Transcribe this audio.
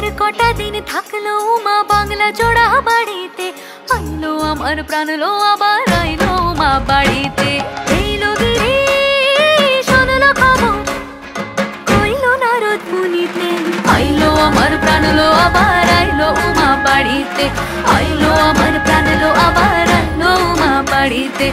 আর কটা দিন থাকলো মা বাংলা জোড়া বাড়িতে, আইলো আমার প্রাণ লো আবার আইলো মা বাড়িতে। এইলো গিরি শুনলো খবর, কইলো নারদ মুনিতে, আইলো আমার প্রাণ লো আবার আইলো মা বাড়িতে, আইলো আমার প্রাণ লো আবার আইলো মা বাড়িতে।